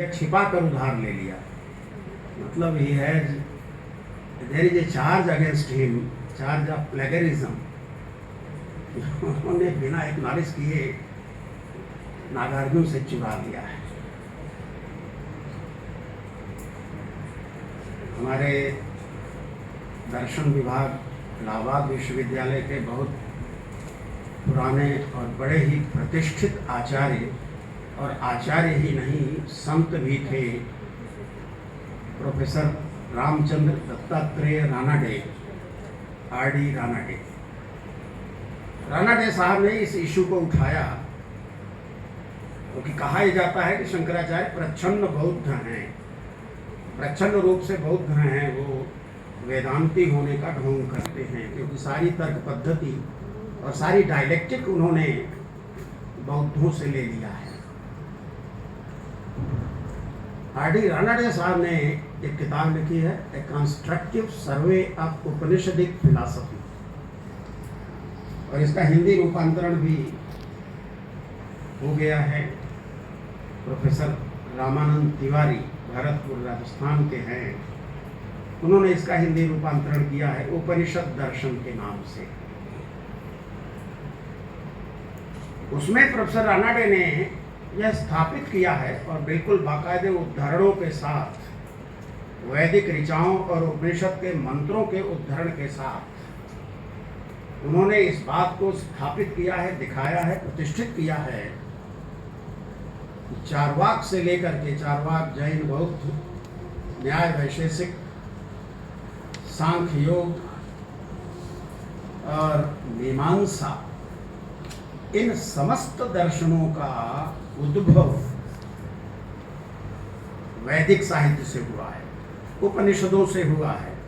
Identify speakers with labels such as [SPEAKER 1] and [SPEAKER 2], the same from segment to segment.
[SPEAKER 1] या छिपा कर उधार ले लिया। मतलब ही है there is a charge against him, charge of plagiarism. उन्होंने बिना एक्नॉलेज किए नागार्जुन से चुरा लिया है। हमारे दर्शन विभाग इलाहाबाद विश्वविद्यालय के बहुत पुराने और बड़े ही प्रतिष्ठित आचार्य, और आचार्य ही नहीं संत भी थे, प्रोफेसर रामचंद्र दत्तात्रेय रानाडे, आर.डी. रानाडे। रानाडे साहब ने इस इशू को उठाया क्योंकि कहा यह जाता है कि शंकराचार्य प्रच्छन्न बौद्ध हैं, प्रच्छन्न रूप से बौद्ध हैं, वो वेदांती होने का ढोंग करते हैं, क्योंकि सारी तर्क पद्धति और सारी डायलेक्टिक उन्होंने बौद्धों से ले लिया है। आर.डी. रानाडे साहब ने एक किताब लिखी है, a constructive survey of Upanishadic philosophy, और इसका हिंदी रूपांतरण भी हो गया है। प्रोफेसर रामानंद तिवारी भरतपुर राजस्थान के हैं, उन्होंने इसका हिंदी रूपांतरण किया है उपनिषद दर्शन के नाम से। उसमें प्रोफेसर रानाडे ने यह स्थापित किया है और बिल्कुल बाकायदे उद्धरणों के साथ, वैदिक ऋचाओं और उपनिषद के मंत्रों के उद्धरण के साथ उन्होंने इस बात को स्थापित किया है, दिखाया है, प्रतिष्ठित किया है। चारवाक से लेकर के, चारवाक जैन, बौद्ध, न्याय वैशेषिक, सांख्य योग और मीमांसा, इन समस्त दर्शनों का उद्भव वैदिक साहित्य से हुआ है, उपनिषदों से हुआ है,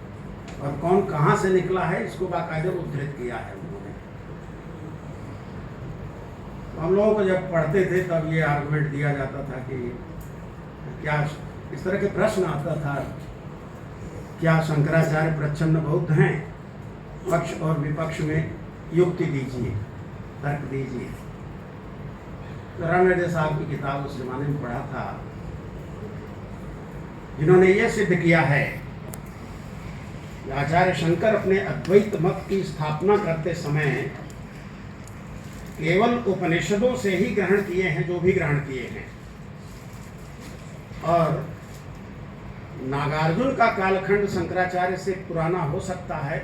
[SPEAKER 1] और कौन कहाँ से निकला है इसको बाकायदे उद्धृत किया है उन्होंने। हम लोगों को जब पढ़ते थे तब ये आर्गुमेंट दिया जाता था कि क्या, इस तरह के प्रश्न आता था, क्या शंकराचार्य प्रच्छन्न बौद्ध हैं? पक्ष और विपक्ष में युक्ति दीजिए, तर्क दीजिए। तो रानाडे साहब की किताब उस जमाने में पढ़ा था, जिन्होंने ये सिद्ध किया है कि आचार्य शंकर अपने अद्वैत मत की स्थापना करते समय केवल उपनिषदों से ही ग्रहण किए हैं, जो भी ग्रहण किए हैं, और नागार्जुन का कालखंड शंकराचार्य से पुराना हो सकता है,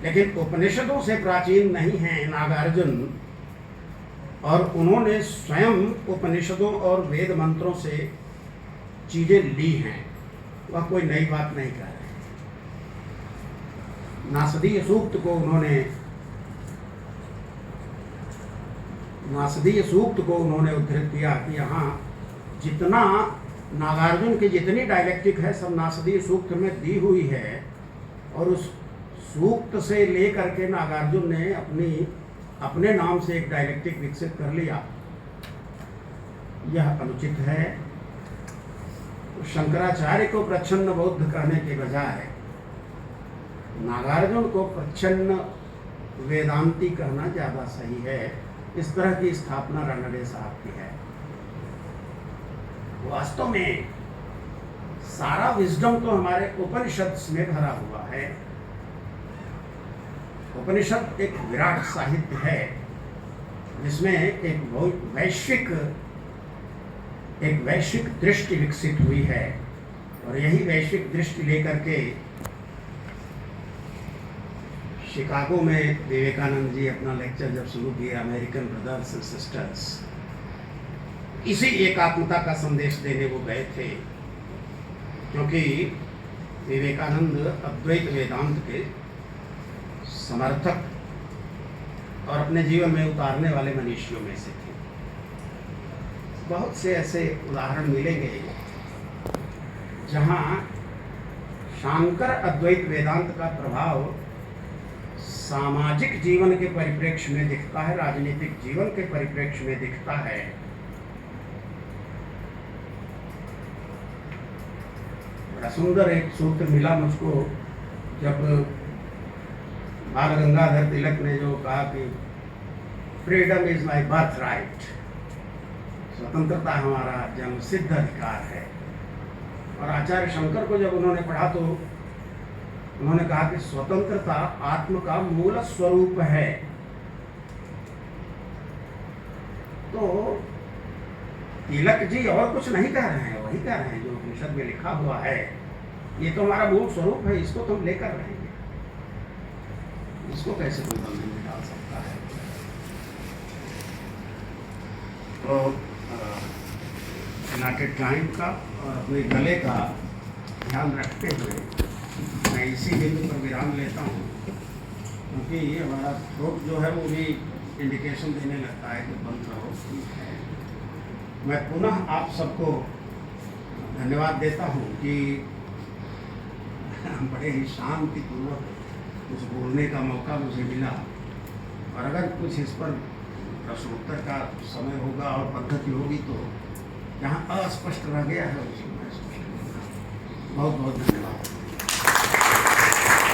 [SPEAKER 1] लेकिन उपनिषदों से प्राचीन नहीं है नागार्जुन, और उन्होंने स्वयं उपनिषदों और वेद मंत्रों से चीजें ली हैं, वह कोई नई बात नहीं कह रहे। नासदीय सूक्त को उन्होंने उद्धृत किया कि यहाँ जितना नागार्जुन की जितनी डायलेक्टिक है सब नासदीय सूक्त में दी हुई है, और उस सूक्त से लेकर के नागार्जुन ने अपने नाम से एक डायलेक्टिक विकसित कर लिया, यह अनुचित है। शंकराचार्य को प्रच्छन्न बौद्ध कहने के बजाय नागार्जुन को प्रच्छन्न वेदांती कहना ज्यादा सही है। इस तरह की स्थापना रानाडे साहब की है। वास्तव में सारा विजडम तो हमारे उपनिषद में भरा हुआ है। उपनिषद एक विराट साहित्य है जिसमें एक वैश्विक दृष्टि विकसित हुई है, और यही वैश्विक दृष्टि लेकर के शिकागो में विवेकानंद जी अपना लेक्चर जब शुरू किया, अमेरिकन ब्रदर्स एंड सिस्टर्स, इसी एकात्मता का संदेश देने वो गए थे, क्योंकि विवेकानंद अद्वैत वेदांत के समर्थक और अपने जीवन में उतारने वाले मनीषियों में से थे। बहुत से ऐसे उदाहरण मिलेंगे जहाँ शांकर अद्वैत वेदांत का प्रभाव सामाजिक जीवन के परिप्रेक्ष्य में दिखता है, राजनीतिक जीवन के परिप्रेक्ष्य में दिखता है। बड़ा सुंदर एक सूत्र मिला मुझको जब बाल गंगाधर तिलक ने जो कहा कि freedom is my birth right, स्वतंत्रता हमारा जन्मसिद्ध अधिकार है। और आचार्य शंकर को जब उन्होंने पढ़ा तो उन्होंने कहा कि स्वतंत्रता आत्म का मूल स्वरूप है। तो तिलक जी और कुछ नहीं कह रहे हैं, वही कह रहे हैं जो उपनिषद में लिखा हुआ है। ये तो हमारा मूल स्वरूप है, इसको तो हम लेकर रहेंगे, इसको कैसे कोई बंधन में डाल सकता है। तो यूनाइटेड क्लाइंट का और अपने गले का ध्यान रखते हुए मैं इसी बिंदु पर विराम लेता हूँ, क्योंकि ये हमारा थ्रोट जो है वो भी इंडिकेशन देने लगता है कि बंद रहो। मैं पुनः आप सबको धन्यवाद देता हूँ कि बड़े ही शांतिपूर्वक कुछ बोलने का मौका मुझे मिला। और अगर कुछ इस पर प्रश्नोत्तर का समय होगा और पद्धति होगी तो जहाँ अस्पष्ट रह गया है उसको मैं स्पष्ट करूँगा। बहुत बहुत धन्यवाद।